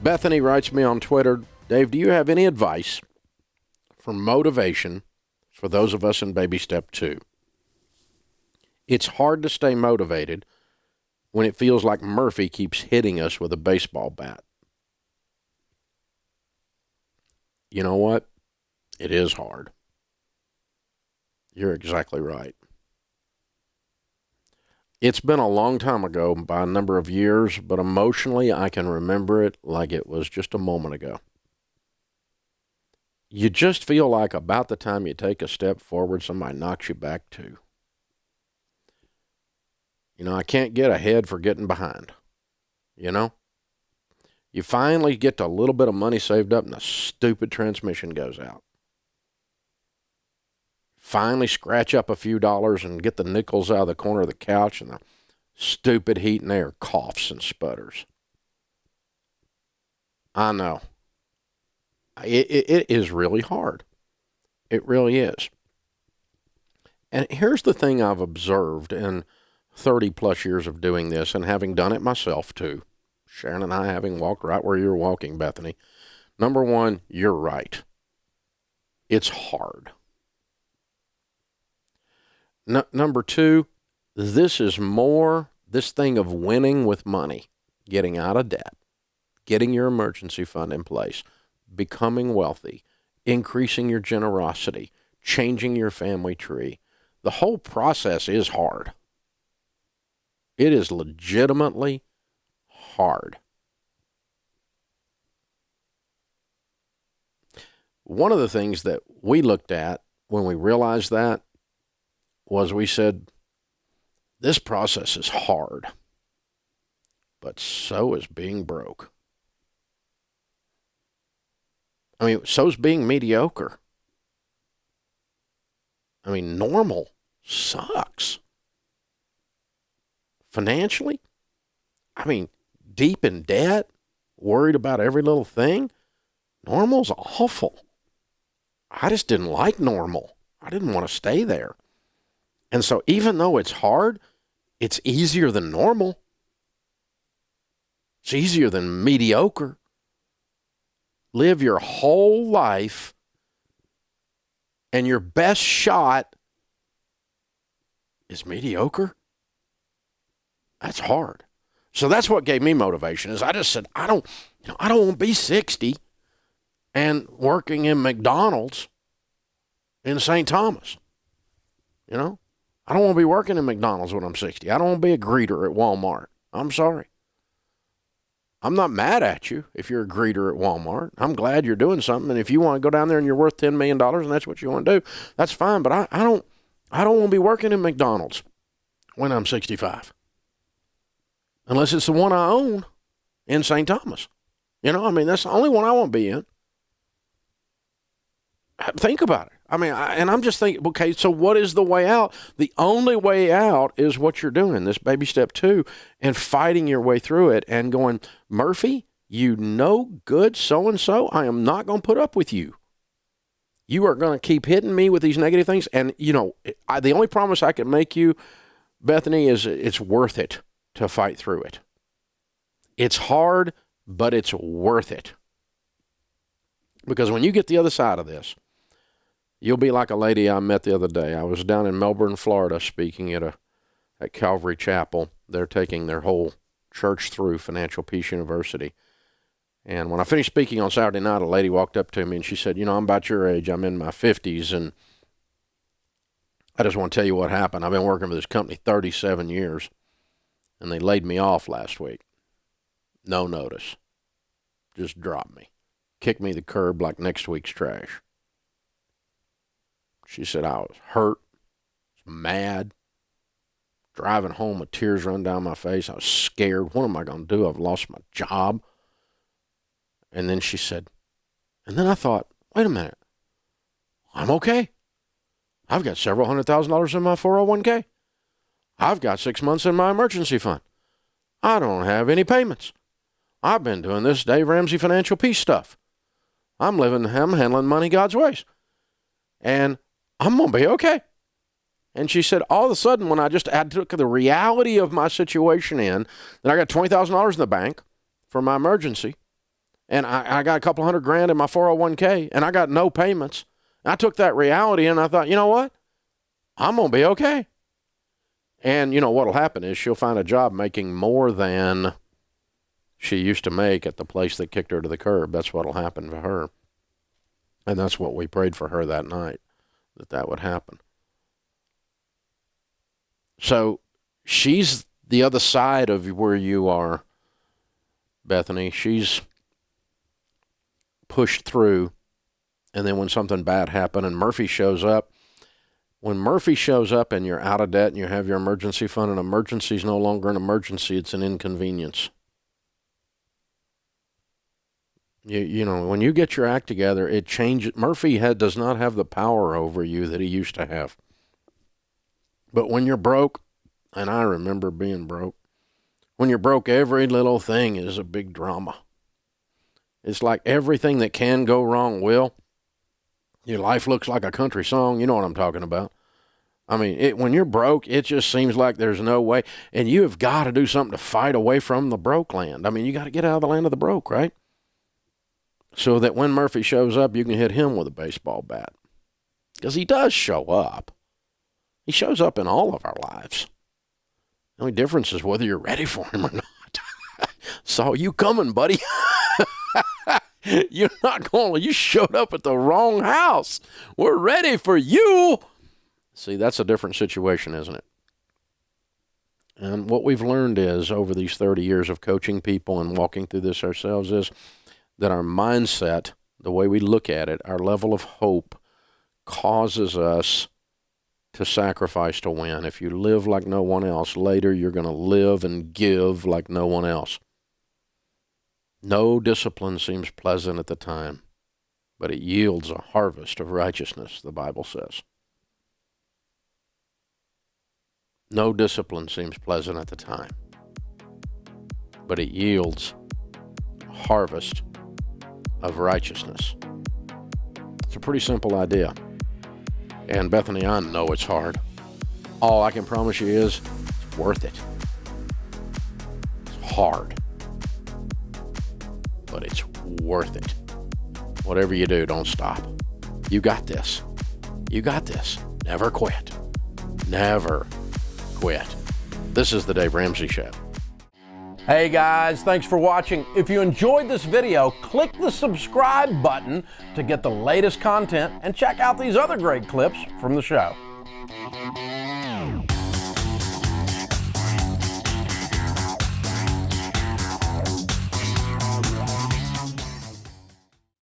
Bethany writes me on Twitter, Dave, do you have any advice for motivation for those of us in baby step 2? It's hard to stay motivated when it feels like Murphy keeps hitting us with a baseball bat. You know what? It is hard. You're exactly right. It's been a long time ago by a number of years, but emotionally I can remember it like it was just a moment ago. You just feel like about the time you take a step forward, somebody knocks you back too. You know, I can't get ahead for getting behind. You know? You finally get a little bit of money saved up and the stupid transmission goes out. Finally scratch up a few dollars and get the nickels out of the corner of the couch and the stupid heat and air coughs and sputters. I know. It is really hard. It really is. And here's the thing I've observed in 30 plus years of doing this and having done it myself too. Sharon and I having walked right where you're walking, Bethany. Number one, you're right. It's hard. Number two, this thing of winning with money, getting out of debt, getting your emergency fund in place, becoming wealthy, increasing your generosity, changing your family tree. The whole process is hard. It is legitimately hard. One of the things that we looked at when we realized that was we said, this process is hard, but so is being broke. I mean, so's being mediocre. I mean, normal sucks. Financially, I mean, deep in debt, worried about every little thing, normal's awful. I just didn't like normal. I didn't want to stay there. And so even though it's hard, it's easier than normal. It's easier than mediocre. Live your whole life and your best shot is mediocre. That's hard. So that's what gave me motivation is I just said, I don't want to be 60 and working in McDonald's in St. Thomas. You know? I don't want to be working in McDonald's when I'm 60. I don't want to be a greeter at Walmart. I'm sorry. I'm not mad at you if you're a greeter at Walmart. I'm glad you're doing something. And if you want to go down there and you're worth $10 million and that's what you want to do, that's fine. But I don't want to be working in McDonald's when I'm 65. Unless it's the one I own in St. Thomas. You know, I mean, that's the only one I want to be in. Think about it. I mean, I'm just thinking, okay, so what is the way out? The only way out is what you're doing, this baby step 2, and fighting your way through it and going, Murphy, you no good so-and-so, I am not going to put up with you. You are going to keep hitting me with these negative things. And, you know, the only promise I can make you, Bethany, is it's worth it to fight through it. It's hard, but it's worth it. Because when you get the other side of this, you'll be like a lady I met the other day. I was down in Melbourne, Florida, speaking at Calvary Chapel. They're taking their whole church through Financial Peace University. And when I finished speaking on Saturday night, a lady walked up to me and she said, you know, I'm about your age. I'm in my 50s, and I just want to tell you what happened. I've been working for this company 37 years, and they laid me off last week. No notice. Just dropped me. Kicked me to the curb like next week's trash. She said, I was hurt, mad, driving home with tears running down my face. I was scared. What am I going to do? I've lost my job. And then she said, and then I thought, wait a minute. I'm okay. I've got several $100,000 in my 401k. I've got 6 months in my emergency fund. I don't have any payments. I've been doing this Dave Ramsey financial peace stuff. I'm handling money God's ways. And I'm going to be okay. And she said, all of a sudden, when I took the reality of my situation in, that I got $20,000 in the bank for my emergency, and I got a couple $100,000 in my 401k, and I got no payments. I took that reality, and I thought, you know what? I'm going to be okay. And, you know, what will happen is she'll find a job making more than she used to make at the place that kicked her to the curb. That's what will happen to her. And that's what we prayed for her that night, that would happen. So she's the other side of where you are, Bethany. She's pushed through, and then when something bad happened and Murphy shows up, when Murphy shows up and you're out of debt and you have your emergency fund, an emergency is no longer an emergency, it's an inconvenience. You know, when you get your act together, it changes. Murphy does not have the power over you that he used to have. But when you're broke, and I remember being broke, when you're broke, every little thing is a big drama. It's like everything that can go wrong will. Your life looks like a country song. You know what I'm talking about. I mean, when you're broke, it just seems like there's no way. And you have got to do something to fight away from the broke land. I mean, you got to get out of the land of the broke, right? So that when Murphy shows up, you can hit him with a baseball bat. Because he does show up. He shows up in all of our lives. The only difference is whether you're ready for him or not. Saw you coming, buddy. You're not going. You showed up at the wrong house. We're ready for you. See, that's a different situation, isn't it? And what we've learned is, over these 30 years of coaching people and walking through this ourselves, is that our mindset, the way we look at it, our level of hope, causes us to sacrifice to win. If you live like no one else, later you're going to live and give like no one else. No discipline seems pleasant at the time, but it yields a harvest of righteousness, the Bible says. No discipline seems pleasant at the time, but it yields a harvest of righteousness. It's a pretty simple idea. And Bethany, I know it's hard. All I can promise you is it's worth it. It's hard, but it's worth it. Whatever you do, don't stop. You got this. You got this. Never quit. Never quit. This is the Dave Ramsey Show. Hey guys, thanks for watching. If you enjoyed this video, click the subscribe button to get the latest content and check out these other great clips from the show.